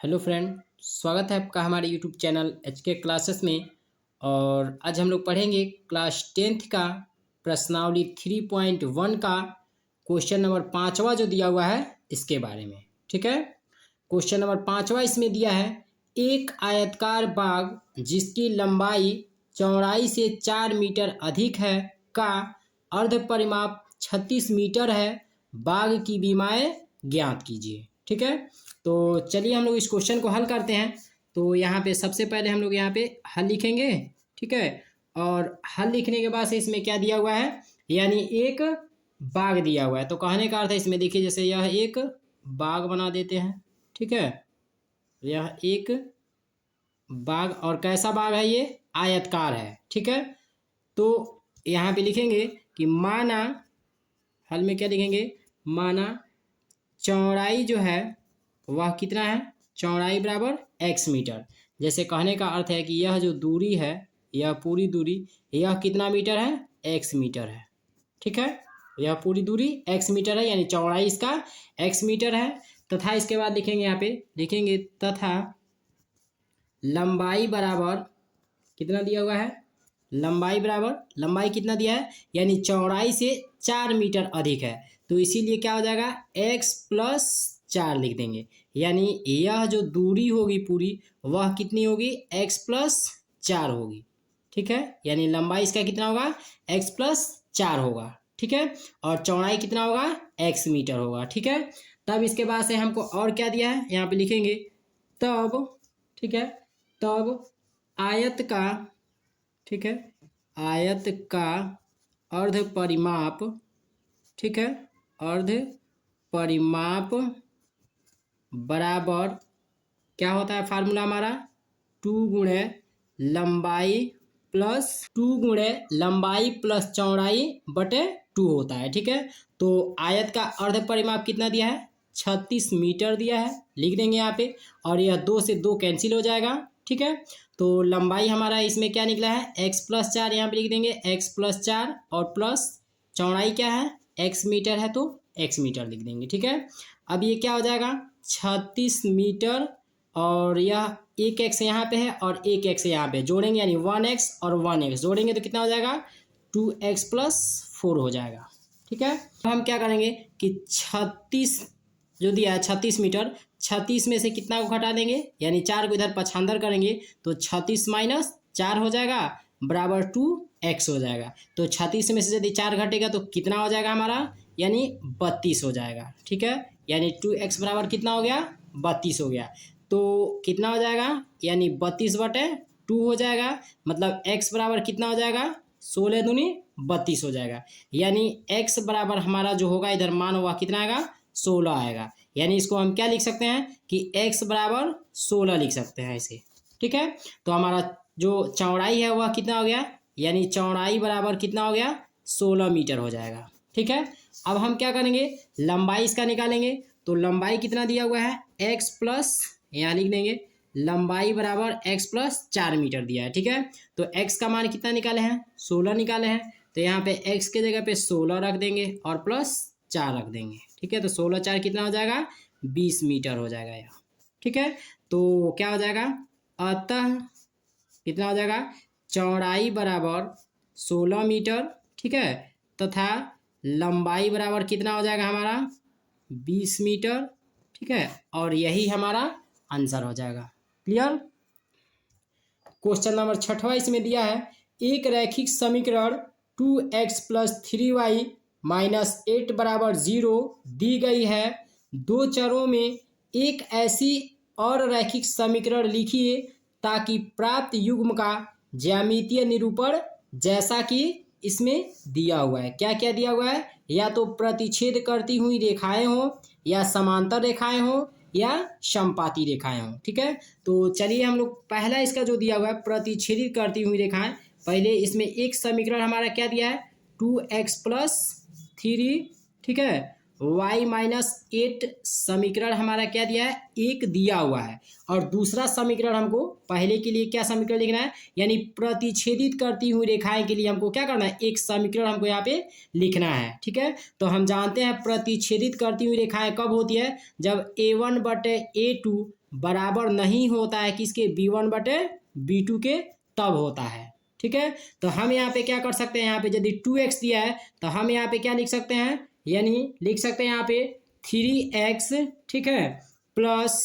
Hello friend, स्वागत है आपका हमारे यूट्यूब चैनल HK क्लासेस में। और आज हम लोग पढ़ेंगे क्लास 10th का प्रश्नावली 3.1 का क्वेश्चन नंबर 5वां जो दिया हुआ है इसके बारे में। ठीक है, क्वेश्चन नंबर 5वां इसमें दिया है, एक आयताकार बाग जिसकी लंबाई चौड़ाई से 4 मीटर अधिक है का अर्ध परिमाप 36 मीटर है, बाग की बीमाएं ज्ञात कीजिए। ठीक है, तो चलिए हम लोग इस क्वेश्चन को हल करते हैं। तो यहाँ पे सबसे पहले हम लोग यहाँ पे हल लिखेंगे। ठीक है, और हल लिखने के बाद से इसमें क्या दिया हुआ है, यानी एक बाग दिया हुआ है। तो कहने का अर्थ है इसमें देखिए, जैसे यह एक बाग बना देते हैं। ठीक है, यह एक बाग, और कैसा बाग है, ये आयतकार है। ठीक है, तो यहाँ पे लिखेंगे कि माना, हल में क्या लिखेंगे, माना चौड़ाई जो है वह कितना है, चौड़ाई बराबर x मीटर। जैसे कहने का अर्थ है कि यह जो दूरी है, यह पूरी दूरी, यह कितना मीटर है, x मीटर है। ठीक है, यह पूरी दूरी x मीटर है, यानी चौड़ाई इसका x मीटर है। तथा इसके बाद लिखेंगे, यहाँ पे लिखेंगे तथा लंबाई बराबर कितना दिया हुआ है, लंबाई बराबर, लंबाई कितना दिया है, यानी चौड़ाई से 4 मीटर अधिक है। तो इसीलिए क्या हो जाएगा, x प्लस 4 लिख देंगे। यानी यह जो दूरी होगी पूरी, वह कितनी होगी, x प्लस 4 होगी। ठीक है, यानी लंबाई इसका कितना होगा, x प्लस 4 होगा। ठीक है, और चौड़ाई कितना होगा, x मीटर होगा। ठीक है, तब इसके बाद से हमको और क्या दिया है, यहाँ पे लिखेंगे तब, ठीक है, तब आयत का, ठीक है, आयत का अर्ध परिमाप, ठीक है, अर्ध परिमाप बराबर क्या होता है, फार्मूला हमारा 2 गुणे लंबाई प्लस चौड़ाई बटे 2 होता है। ठीक है, तो आयत का अर्ध परिमाप कितना दिया है, 36 मीटर दिया है, लिख देंगे यहाँ पे। और यह 2 से 2 कैंसिल हो जाएगा। ठीक है, तो लंबाई हमारा इसमें क्या निकला है, x प्लस 4, यहाँ पे लिख देंगे x प्लस 4, और प्लस चौड़ाई क्या है, x मीटर है, तो x मीटर लिख देंगे। ठीक है, अब ये क्या हो जाएगा, 36 मीटर, और यह एक x यहाँ पे है और एक x यहाँ पे जोड़ेंगे, यानी 1x और 1x जोड़ेंगे तो कितना हो जाएगा, 2x प्लस 4 हो जाएगा। ठीक है, तो हम क्या करेंगे कि 36 जो दिया है 36 मीटर, 36 में से कितना को घटा देंगे, यानी 4 को इधर पछांदर करेंगे तो 36 माइनस 4 हो जाएगा बराबर 2x हो जाएगा। तो 36 में से यदि 4 घटेगा तो कितना हो जाएगा हमारा, यानी 32 हो जाएगा। ठीक है, यानी 2x बराबर कितना हो गया, 32 हो गया। तो कितना हो जाएगा, यानी 32 बटे 2 हो जाएगा। मतलब x बराबर कितना हो जाएगा, 16 दूनी 32 हो जाएगा। यानी x बराबर हमारा जो होगा इधर मान हुआ कितना आएगा, 16 आएगा। यानी इसको हम क्या लिख सकते हैं कि x बराबर 16 लिख सकते हैं इसे। ठीक है, तो हमारा जो चौड़ाई है वह कितना हो गया, यानी चौड़ाई बराबर कितना हो गया, 16 मीटर हो जाएगा। ठीक है, अब हम क्या करेंगे, लंबाई इसका निकालेंगे। तो लंबाई कितना दिया हुआ है, x प्लस, यहाँ लिख देंगे लंबाई बराबर x प्लस 4 मीटर दिया है। ठीक है, तो x का मान कितना निकाले हैं, 16 निकाले हैं। तो यहाँ पे x के जगह पे 16 रख देंगे और प्लस 4 रख देंगे। ठीक है, तो 16 4 कितना हो जाएगा, 20 मीटर हो जाएगा यहाँ। ठीक है, तो क्या हो जाएगा, अतः कितना हो जाएगा, चौड़ाई बराबर 16 मीटर, ठीक है, तथा लंबाई बराबर कितना हो जाएगा हमारा, 20 मीटर। ठीक है, और यही हमारा आंसर हो जाएगा। क्लियर। क्वेश्चन नंबर 6वां इसमें दिया है, एक रैखिक समीकरण 2x प्लस 3y माइनस 8 बराबर 0 दी गई है। दो चरों में एक ऐसी और रैखिक समीकरण लिखिए ताकि प्राप्त युग्म का ज्यामितीय निरूपण जैसा कि इसमें दिया हुआ है। क्या क्या दिया हुआ है, या तो प्रतिच्छेद करती हुई रेखाएं हो, या समांतर रेखाएं हो, या समपाती रेखाएं हो। ठीक है, तो चलिए हम लोग पहला इसका जो दिया हुआ है प्रतिच्छेदित करती हुई रेखाएं, पहले इसमें एक समीकरण हमारा क्या दिया है, 2x प्लस 3, ठीक है, y माइनस 8 समीकरण हमारा क्या दिया है, एक दिया हुआ है। और दूसरा समीकरण हमको पहले के लिए क्या समीकरण लिखना है, यानी प्रतिच्छेदित करती हुई रेखाएं के लिए हमको क्या करना है, एक समीकरण हमको यहाँ पे लिखना है। ठीक है, तो हम जानते हैं प्रतिच्छेदित करती हुई रेखाएं कब होती है, जब a1 बटे a2 बराबर नहीं होता है किसके, b1/b2 के, तब होता है। ठीक है, तो हम यहाँ पे क्या कर सकते हैं, यहाँ पे यदि 2x दिया है तो हम यहाँ पे क्या लिख सकते हैं, यानी लिख सकते हैं यहाँ पे 3x, ठीक है, प्लस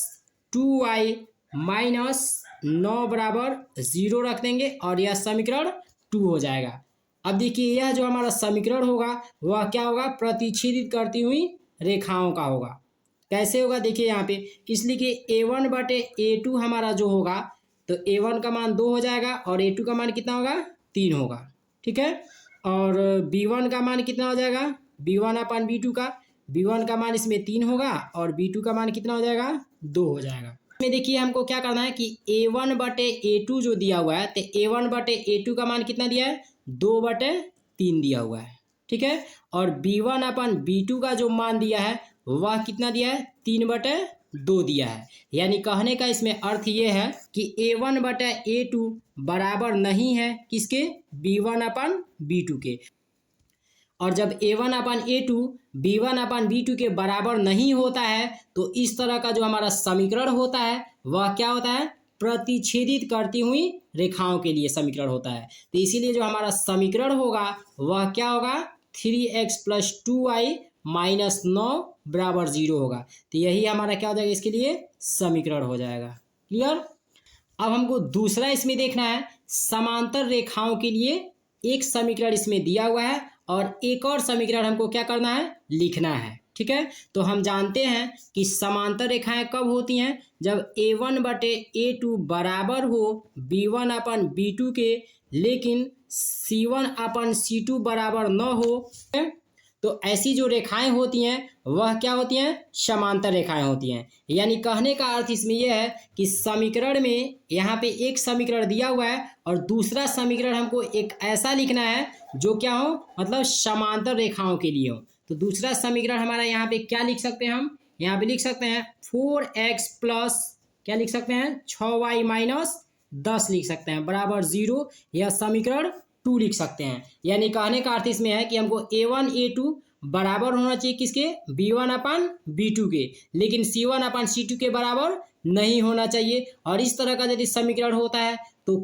2y माइनस 9 बराबर 0 रख देंगे और यह समीकरण 2 हो जाएगा। अब देखिए यह जो हमारा समीकरण होगा वह क्या होगा, प्रतिच्छेदित करती हुई रेखाओं का होगा। कैसे होगा देखिए यहाँ पे, इसलिए कि a1/a2 हमारा जो होगा तो a1 का मान 2 हो जाएगा और a2 का मान कितना होगा, 3 होगा। ठीक है, और b1 का मान कितना हो जाएगा, b1/b2 का, b1 का मान इसमें 3 होगा और b2 का मान कितना हो जाएगा, 2 हो जाएगा। इसमें देखिए हमको क्या करना है कि a1/a2 जो दिया हुआ है तो a1/a2 का मान कितना दिया है, 2/3 दिया हुआ है। ठीक है, और b1/b2 का जो मान दिया है वह कितना दिया है, 3/2 दिया है। यानी कहने का इसमें अर्थ ये है कि a1/a2 बराबर नहीं है किसके, b1/b2 के। और जब a1/a2 b1/b2 के बराबर नहीं होता है तो इस तरह का जो हमारा समीकरण होता है वह क्या होता है, प्रतिच्छेदित करती हुई रेखाओं के लिए समीकरण होता है। तो इसीलिए जो हमारा समीकरण होगा वह क्या होगा, 3x + 2y माइनस 9 बराबर 0 होगा। तो यही हमारा क्या हो जाएगा, इसके लिए समीकरण हो जाएगा। क्लियर। अब हमको दूसरा इसमें देखना है, समांतर रेखाओं के लिए एक समीकरण इसमें दिया हुआ है और एक और समीकरण हमको क्या करना है, लिखना है। ठीक है, तो हम जानते हैं कि समांतर रेखाएं कब होती हैं, जब a1/a2 बराबर हो b1/b2 के, लेकिन c1/c2 बराबर न हो। तो ऐसी जो रेखाएं होती हैं वह क्या होती हैं, समांतर रेखाएं होती हैं। यानी कहने का अर्थ इसमें यह है कि समीकरण में यहाँ पे एक समीकरण दिया हुआ है और दूसरा समीकरण हमको एक ऐसा लिखना है जो क्या हो, मतलब समांतर रेखाओं के लिए हो। तो दूसरा समीकरण हमारा यहाँ पे क्या लिख सकते हैं, हम यहाँ पे लिख सकते हैं 4x प्लस क्या लिख सकते हैं, 6y माइनस 10 लिख सकते हैं बराबर 0। यह समीकरण 2 लिख सकते हैं। यानी कहने का अर्थ इसमें है कि हमको a1/a2 बराबर होना चाहिए किसके, b1/b2 के, लेकिन c1/c2 के बराबर नहीं होना चाहिए। और इस तरह का यदि समीकरण होता है तो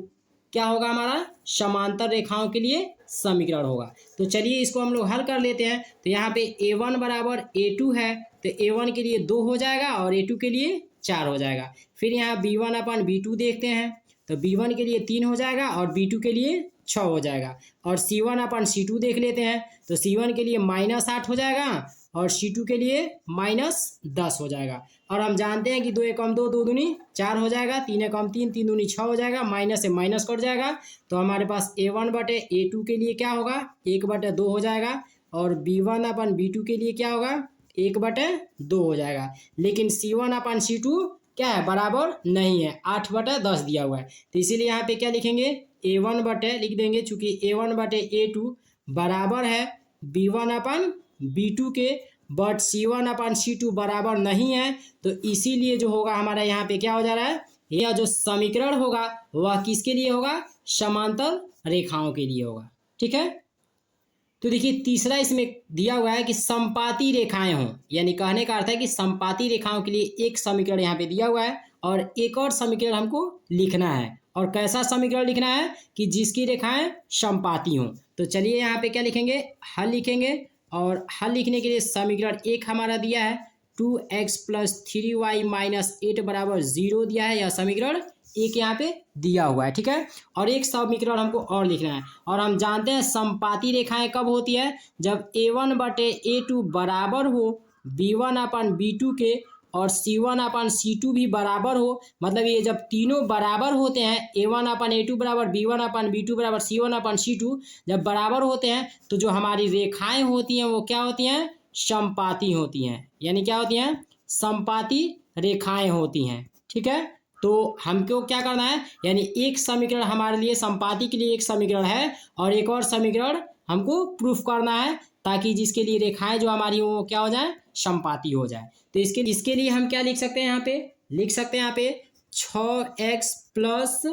क्या होगा, हमारा समांतर रेखाओं के लिए समीकरण होगा। तो चलिए इसको हम लोग हल कर लेते हैं। तो यहाँ पे a1 बराबर a2 है तो a1 के लिए 2 हो जाएगा और a2 के लिए 4 हो जाएगा। फिर यहाँ b1/b2 देखते हैं तो b1 के लिए 3 हो जाएगा और b2 के लिए 6 हो जाएगा। और c1/c2 देख लेते हैं तो c1 के लिए -8 हो जाएगा और c2 के लिए -10 हो जाएगा। और हम जानते हैं कि 2 एकम 2, 2 दूनी 4 हो जाएगा, 3 एकम 3, 3 दूनी 6 हो जाएगा, माइनस से माइनस कट जाएगा। तो हमारे पास a1/a2 के लिए क्या होगा, 1/2 हो जाएगा और b1/b2 के लिए क्या होगा, 1/2 हो जाएगा। लेकिन c1/c2 क्या है, बराबर नहीं है, 8/10 दिया हुआ है। तो इसीलिए यहाँ पे क्या लिखेंगे, a1 लिख देंगे, चूंकि a1/a2 बराबर है b1/b2 के, बट c1/c2 बराबर नहीं है। तो इसीलिए जो होगा हमारा यहाँ पे क्या हो जा रहा है, यह जो समीकरण होगा वह किसके लिए होगा, समांतर रेखाओं के लिए होगा। ठीक है, तो देखिए तीसरा इसमें दिया हुआ है कि संपाती रेखाएं हों। यानी कहने का अर्थ है कि संपाती रेखाओं के लिए एक समीकरण यहाँ पे दिया हुआ है और एक और समीकरण हमको लिखना है। और कैसा समीकरण लिखना है कि जिसकी रेखाएं संपाती हों। तो चलिए यहाँ पे क्या लिखेंगे, हल लिखेंगे। और हल लिखने के लिए समीकरण एक हमारा दिया है 2x + 3y - 8 बराबर 0 दिया है। यह समीकरण एक यहाँ पे दिया हुआ है। ठीक है, और एक समीकरण हमको और लिखना है। और हम जानते हैं संपाती रेखाएं कब होती है, जब a1/a2 बराबर हो b1/b2 के और c1/c2 भी बराबर हो। मतलब ये जब तीनों बराबर होते हैं, a1/a2 बराबर b1/b2 बराबर c1/c2 जब बराबर होते हैं तो जो हमारी रेखाएं होती हैं वो क्या होती हैं, संपाती होती हैं। यानी क्या होती हैं, संपाती रेखाएं होती हैं। ठीक है, तो हमको क्या करना है, यानी एक समीकरण हमारे लिए संपाती के लिए एक समीकरण है और एक और समीकरण हमको प्रूफ करना है, ताकि जिसके लिए रेखाएं जो हमारी वो क्या हो जाए, संपाती हो जाए। तो इसके लिए हम क्या लिख सकते हैं, यहाँ पे लिख सकते हैं यहाँ पे 6x +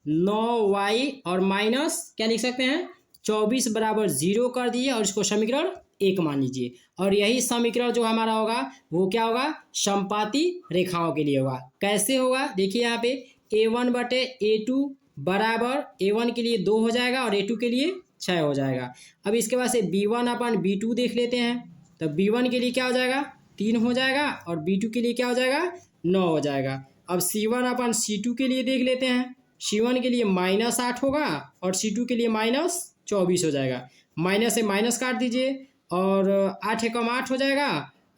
9y और माइनस क्या लिख सकते हैं 24 बराबर 0 कर दिए और इसको समीकरण 1 मान लीजिए। और यही समीकरण जो हमारा होगा वो क्या होगा, समपाती रेखाओं के लिए होगा। कैसे होगा, देखिए यहाँ पे A1/A2 बराबर A1 के लिए 2 हो जाएगा और A2 के लिए 6 हो जाएगा। अब इसके बाद से B1/B2 देख लेते हैं। तो B1 के लिए क्या हो जाएगा, 3 हो जाएगा और B2 के लिए क्या हो जाएगा, 9 हो जाएगा। अब C1/C2 के लिए देख लेते हैं। C1 के लिए -8 होगा और C2 के लिए -24 हो जाएगा। माइनस से माइनस काट दीजिए और 8 एकम 8 हो जाएगा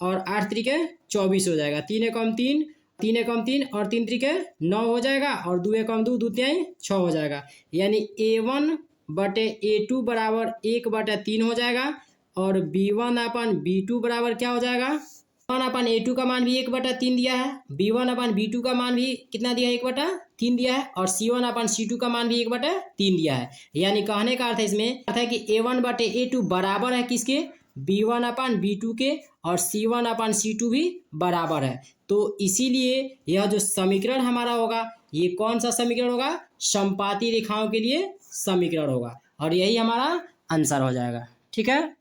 और 8 त्रिके 24 हो जाएगा। 3 एकम 3, 3 एकम 3 और 3 त्रिके 9 हो जाएगा और 2 एकम 2, 2 तिहाई 6 हो जाएगा। यानी A1/A2 बराबर 1/3 हो जाएगा और B1/B2 बराबर क्या हो जाएगा, A1/A2 का मान भी 1/3 दिया है, B1/B2 का मान भी कितना दिया है, 1/3 दिया है और C1/C2 का मान भी 1/3 दिया है। यानी कहने का अर्थ है इसमें अर्थ है कि A1/A2 बराबर है किसके, B1/B2 के और C1/C2 भी बराबर है। तो इसीलिए यह जो समीकरण हमारा होगा ये कौन सा समीकरण होगा, समपाती रेखाओं के लिए समीकरण होगा और यही हमारा आंसर हो जाएगा। ठीक है।